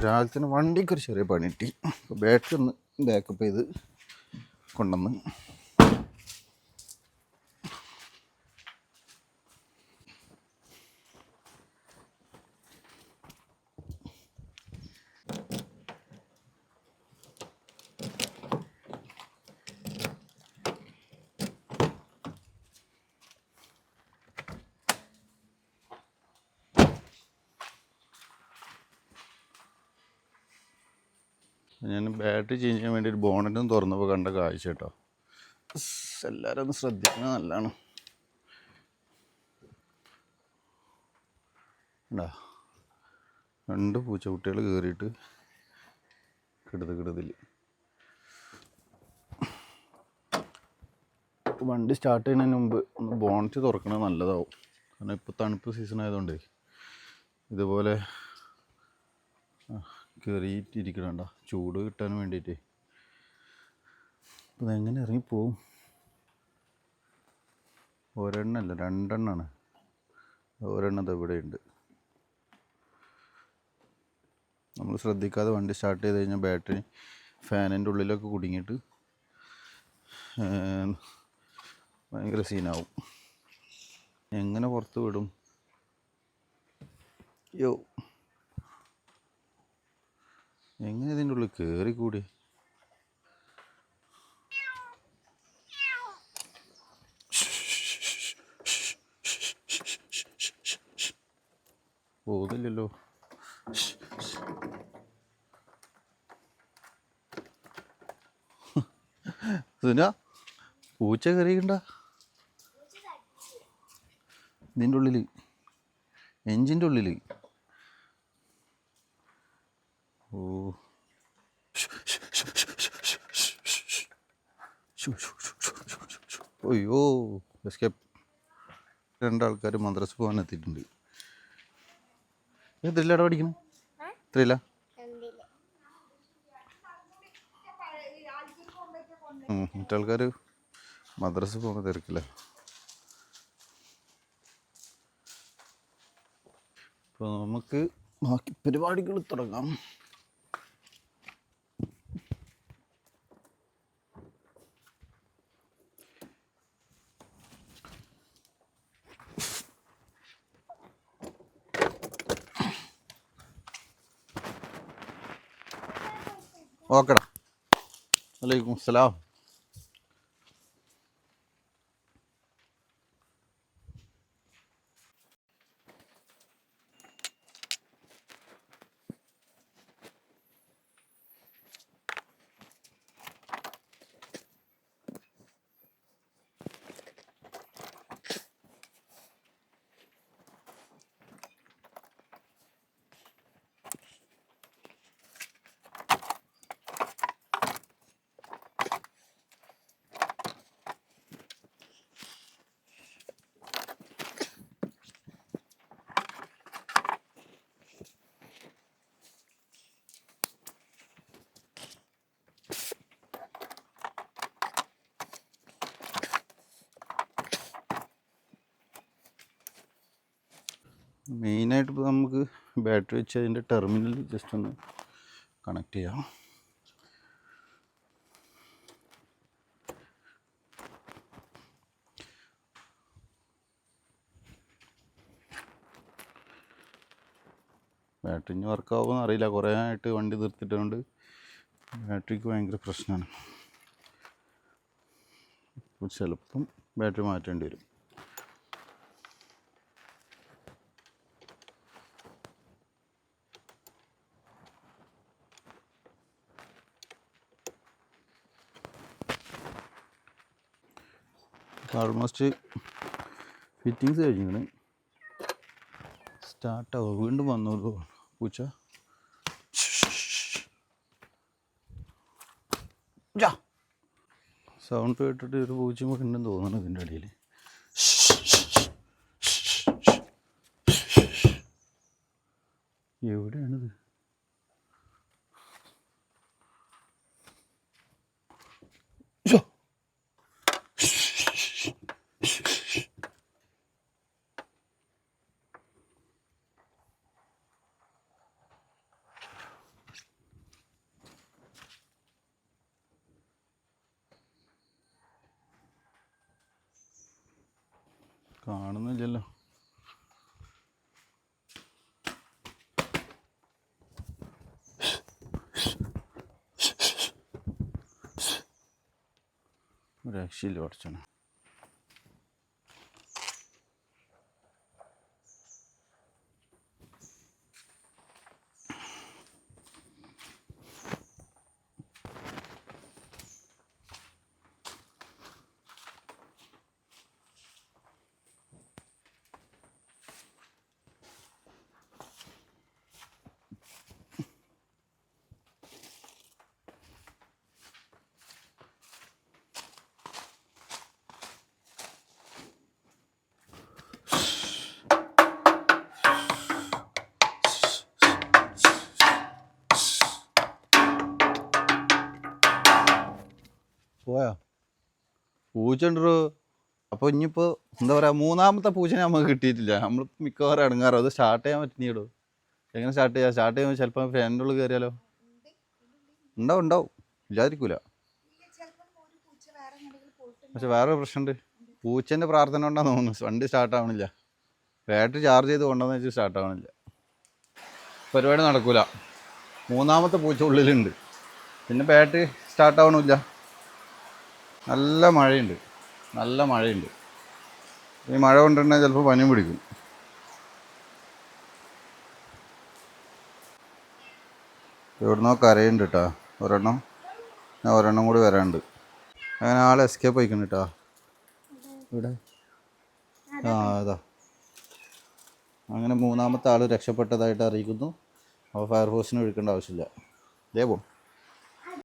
രാവിലെ തന്നെ വണ്ടിക്കൊരു ചെറിയ പണി കിട്ടി. അപ്പോൾ ബാറ്ററി ഒന്ന് ബാക്കപ്പ് ചെയ്ത് കൊണ്ടുവന്ന് ഞാൻ ബാറ്ററി ചേഞ്ച് ചെയ്യാൻ വേണ്ടി ഒരു ബോണറ്റും തുറന്നപ്പോൾ കണ്ട കാഴ്ച കേട്ടോ. എല്ലാവരും ഒന്ന് ശ്രദ്ധിക്കുന്നത് നല്ലതാണ്. ഉണ്ടാ 2 പൂച്ചക്കുട്ടികൾ കയറിയിട്ട് കിടതിൽ വണ്ടി സ്റ്റാർട്ട് ചെയ്യുന്നതിന് മുമ്പ് ഒന്ന് ബോണറ്റ് തുറക്കണത് നല്ലതാവും. കാരണം ഇപ്പോൾ തണുപ്പ് സീസൺ ആയതുകൊണ്ട് ഇതുപോലെ കയറിയിട്ടിരിക്കണണ്ട ചൂട് കിട്ടാൻ വേണ്ടിയിട്ട്. അപ്പോൾ അതെങ്ങനെ ഇറങ്ങിപ്പോവും? ഒരെണ്ണമല്ല 2 എണ്ണമാണ്. ഒരെണ്ണം ഇവിടെ ഉണ്ട്. നമ്മൾ ശ്രദ്ധിക്കാതെ വണ്ടി സ്റ്റാർട്ട് ചെയ്ത് കഴിഞ്ഞാൽ ബാറ്ററി ഫാനിൻ്റെ ഉള്ളിലൊക്കെ കുടുങ്ങിയിട്ട് ഭയങ്കര സീനാവും. എങ്ങനെ പുറത്ത് വിടും? എങ്ങനെ ഇതിൻ്റെ ഉള്ളിൽ കയറിക്കൂടി? പോകുന്നില്ലല്ലോ. സുന പൂച്ച കയറിക്കണ്ട ഇതിൻ്റെ ഉള്ളിൽ, എഞ്ചിൻ്റെ ഉള്ളിൽ. ഓ അയ്യോ എസ്കേപ്പ്. 2 ആൾക്കാർ മദ്രസ പോകാൻ എത്തിയിട്ടുണ്ട്. എത്രയിലാണ് പഠിക്കുന്നത്? എത്രയില്ല? മറ്റാൾക്കാർ മദ്രസ പോകുമ്പോൾ തിരക്കില്ല. അപ്പോൾ നമുക്ക് ബാക്കി പരിപാടികൾ തുടങ്ങാം. ഓക്കെടാ. വലൈക്കും അസ്സലാം. മെയിനായിട്ട് ഇപ്പോൾ നമുക്ക് ബാറ്ററി വെച്ച് അതിൻ്റെ ടെർമിനൽ ജസ്റ്റ് ഒന്ന് കണക്ട് ചെയ്യാം. ബാറ്ററി ഇനി വർക്കാവുമെന്ന് അറിയില്ല. കുറേ ആയിട്ട് വണ്ടി നിർത്തിയിട്ടുണ്ട്. ബാറ്ററിക്ക് ഭയങ്കര പ്രശ്നമാണ്. ചിലപ്പം ബാറ്ററി മാറ്റേണ്ടി വരും. ഓൾമോസ്റ്റ് ഫിറ്റിങ്സ് കഴിഞ്ഞിങ്ങനെ സ്റ്റാർട്ടാവും. വീണ്ടും വന്നോളൂ പൂച്ച. സൗണ്ട് കേട്ടിട്ട് ഒരു പൂച്ചയും കൂടെ ഉണ്ടെന്ന് തോന്നുന്നു ഇതിൻ്റെ ഇടയിൽ. എവിടെയാണിത്? കാണുന്നില്ലല്ലോ. രക്ഷയില്ല പഠിച്ചോനെ. പോയാ പൂച്ച ഉണ്ടോ? അപ്പോൾ ഇനിയിപ്പോൾ എന്താ പറയുക, മൂന്നാമത്തെ പൂച്ചനെ നമുക്ക് കിട്ടിയിട്ടില്ല. നമ്മൾ മിക്കവാറും ഇടങ്ങാറോ. അത് സ്റ്റാർട്ട് ചെയ്യാൻ പറ്റുന്നീടോ. എങ്ങനെ സ്റ്റാർട്ട് ചെയ്യാം? സ്റ്റാർട്ട് ചെയ്യുമ്പോൾ ചിലപ്പോൾ ഫാനിൻ്റെ ഉള്ളിൽ കയറിയാലോ? ഉണ്ടാവും ഇല്ലാതിരിക്കൂല. പക്ഷെ വേറൊരു പ്രശ്നമുണ്ട്. പൂച്ചേൻ്റെ പ്രാർത്ഥന കൊണ്ടാണ് തോന്നുന്നു വണ്ടി സ്റ്റാർട്ട് ആവണില്ല. ബാറ്ററി ചാർജ് ചെയ്ത് കൊണ്ടുവന്ന് വെച്ച് സ്റ്റാർട്ട് ആവണില്ല. പരിപാടി നടക്കൂല. മൂന്നാമത്തെ പൂച്ച ഉള്ളിലുണ്ട്. പിന്നെ ബാറ്ററി സ്റ്റാർട്ട് ആവണില്ല. നല്ല മഴയുണ്ട്. ഈ മഴ കൊണ്ടുണ്ടെങ്കിൽ ചിലപ്പോൾ പനിയും പിടിക്കും. എവിടുന്നോ കരയുണ്ട് കേട്ടോ ഒരെണ്ണം. ഞാൻ ഒരെണ്ണം കൂടി വരാനുണ്ട്. അങ്ങനെ ആൾ എസ്കേപ്പ് ആയിക്കണം കേട്ടോ. ഇവിടെ അതാ അങ്ങനെ മൂന്നാമത്തെ ആൾ രക്ഷപ്പെട്ടതായിട്ട് അറിയിക്കുന്നു. അപ്പോൾ ഫയർഫോഴ്സിന് വിളിക്കേണ്ട ആവശ്യമില്ല. ഇതേ പോകും.